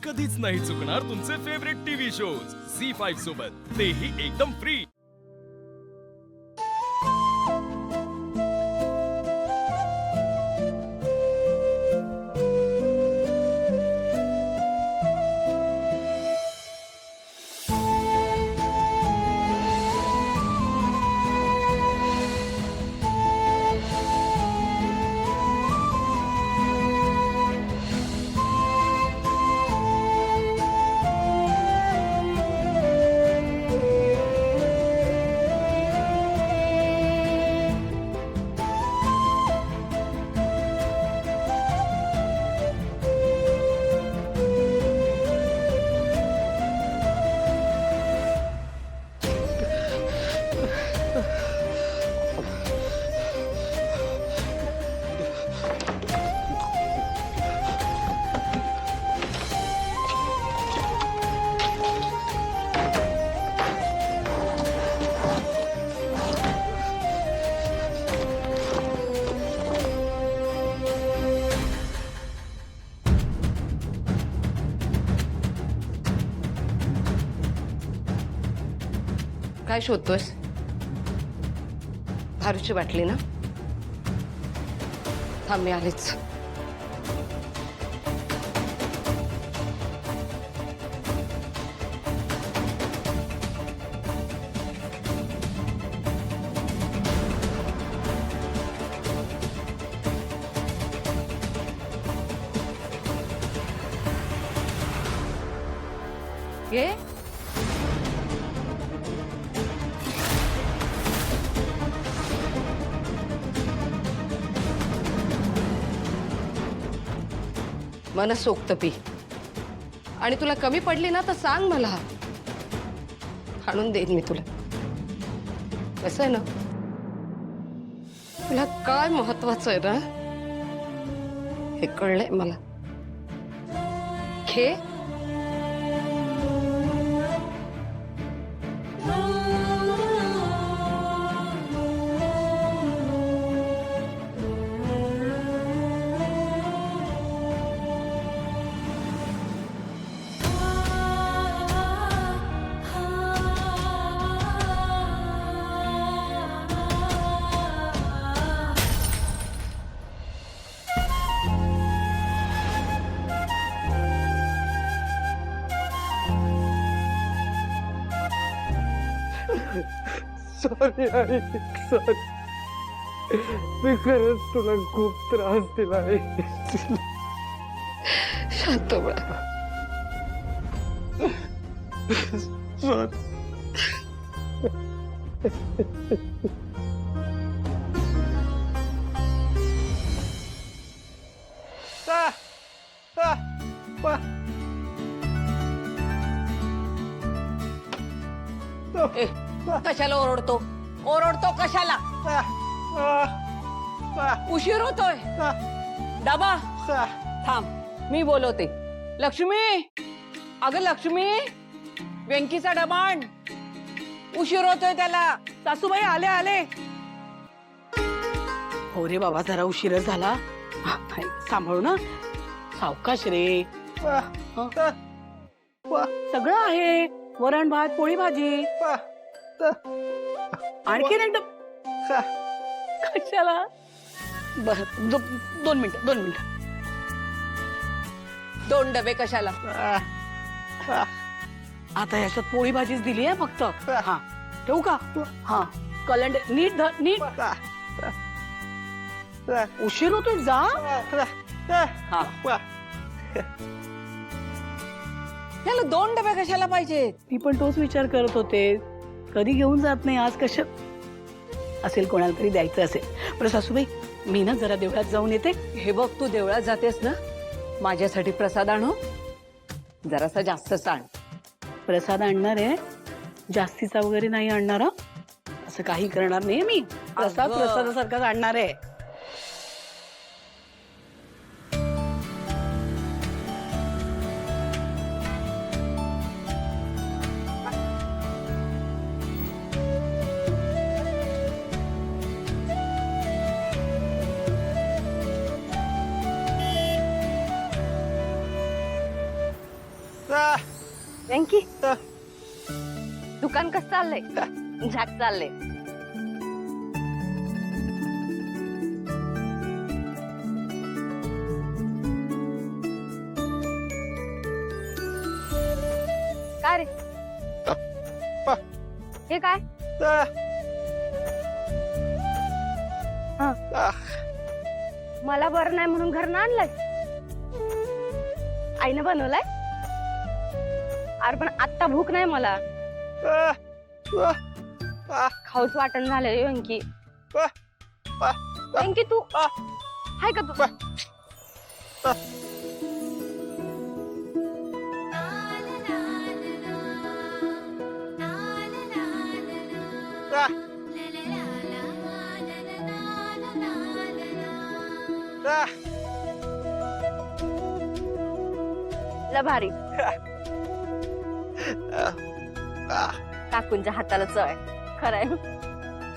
कधीच नाही चुकणार तुमचे फेवरेट टीव्ही शोज झी5 सोबत, तेही एकदम फ्री। काय शोधतोयस? दारूची बाटली ना? थांब मी आलेच। ये मनसोक्त पी आणि तुला कमी पडली ना तर सांग मला, आणून देईन मी तुला। कसं आहे ना, तुला काय महत्वाचं आहे ना हे कळलंय मला। घे सॉरी आई, सॉरी। मी खरंच तुला खूप त्रास दिला आहे। शांत बळा। सॉरी। ए, कशाला ओरडतो? ओरडतो कशाला? उशीर होतोय। डबा थांब, मी बोलवते। लक्ष्मी, अगं लक्ष्मी, वेंकीचा डबा आण, उशीर होतोय त्याला। सासूबाई आले आले। हो रे बाबा, जरा उशीरच झाला। सांभाळू ना, सावकाश रे। सगळं आहे, वरण भात पोळी भाजी। आणखीन एकदम कशाला? बर, 2 मिनिट 2 मिनिट। 2 डबे कशाला? आता याच्यात पोळी भाजीच दिली आहे फक्त। हा ठेवू का? हा, कलंड नीट धर, नीट। उशीर होतो, जा। हा, याला 2 डबे कशाला पाहिजेत? मी पण तोच विचार करत होते, कधी घेऊन जात नाही, आज कसं असेल, कोणाला तरी द्यायचं असेल। बरं सासूबाई, मी ना जरा देवळात जाऊन येते। हे बघ, तू देवळात जातेस ना, माझ्यासाठी प्रसाद आणू, जरासा जास्तच आण। प्रसाद आणणार आहे, जास्तीचा वगैरे नाही आणणार। असं काही करणार नाही मी, प्रसाद प्रसादासारखाच आणणार आहे। वेंकी दुकान कसं चाललंय? झाक चाललंय. काय रे? हे काय? मला बरं नाही म्हणून घरनं आणलंय. आईनं बनवलाय. अरे पण आत्ता भूक नाही मला. खाऊच वाटण झालंय वेंकी. वेंकी तू हाय का तू? ला भारी. काकूंच्या हाताला चव आहे. खरंय.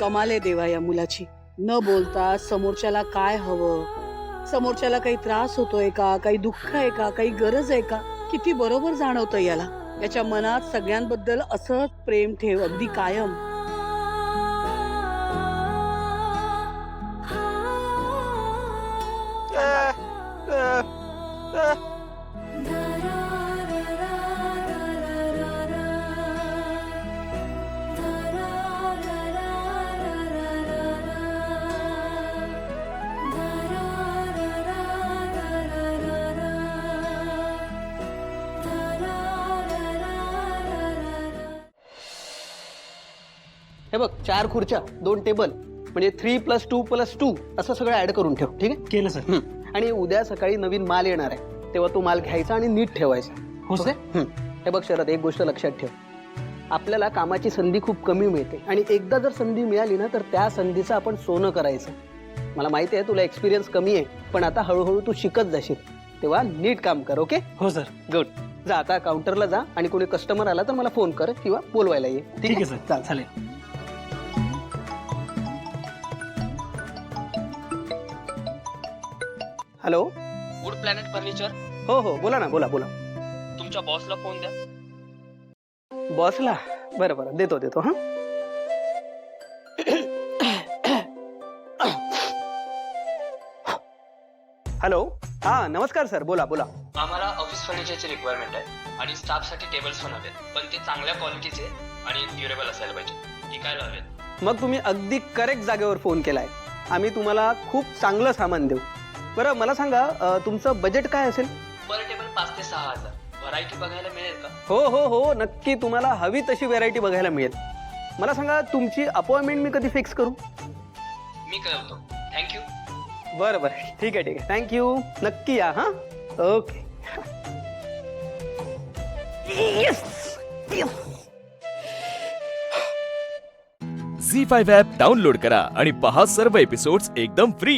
कमाल आहे देवा या मुलाची. न बोलता समोरच्याला काय हवं, समोरच्याला काही त्रास होतोय का, काही दुःख आहे का, काही गरज आहे का, किती बरोबर जाणवतं याला. याच्या मनात सगळ्यांबद्दल असंच प्रेम ठेव अगदी कायम. हे बघ 4 खुर्च्या 2 टेबल म्हणजे 3+2+2 असं सगळं ऍड करून ठेव. ठीक आहे? केलं सर. आणि उद्या सकाळी नवीन माल येणार आहे तेव्हा तो माल घ्यायचा आणि नीट ठेवायचा. हो सर. हे बघ शरद, एक गोष्ट लक्षात ठेव. आपल्याला कामाची संधी खूप कमी मिळते आणि एकदा जर संधी मिळाली ना तर त्या संधीचं आपण सोनं करायचं. मला माहिती आहे तुला एक्सपिरियन्स कमी आहे, पण आता हळूहळू तू शिकत जाशील, तेव्हा नीट काम कर. ओके? हो सर. गुड. जा आता काउंटरला जा आणि कोणी कस्टमर आला तर मला फोन कर किंवा बोलवायला ये. ठीक आहे सर. चालेल. हॅलो. Would planet furniture. हो हो, बोला ना. बोला. तुमच्या बॉसला फोन द्या. बॉसला? बरं बरं, देतो हा. हॅलो. हा नमस्कार सर, बोला. आम्हाला ऑफिस फर्निचरची रिक्वायरमेंट आहे आणि स्टाफसाठी टेबल्स पण हवेत, पण ते चांगल्या क्वालिटीचे आणि ड्युरेबल असायला पाहिजे. टिकायला हवेत. मग तुम्ही अगदी करेक्ट जागेवर फोन केलाय. आम्ही तुम्हाला खूप चांगलं सामान देऊ. बरं मला सांगा तुमचं बजेट काय असेल? पर टेबल 5 ते 6 हजार. व्हरायटी बघायला मिळेल का? हो नक्की, तुम्हाला हवी तशी व्हेरायटी बघायला मिळेल. मला सांगा तुमची अपॉइंटमेंट मी कधी फिक्स करू? मी कळवतो. थँक्यू. बरं ठीक आहे. थँक्यू. नक्की या. हा ओके. झी5 ॲप डाउनलोड करा आणि पहा सर्व एपिसोड्स एकदम फ्री.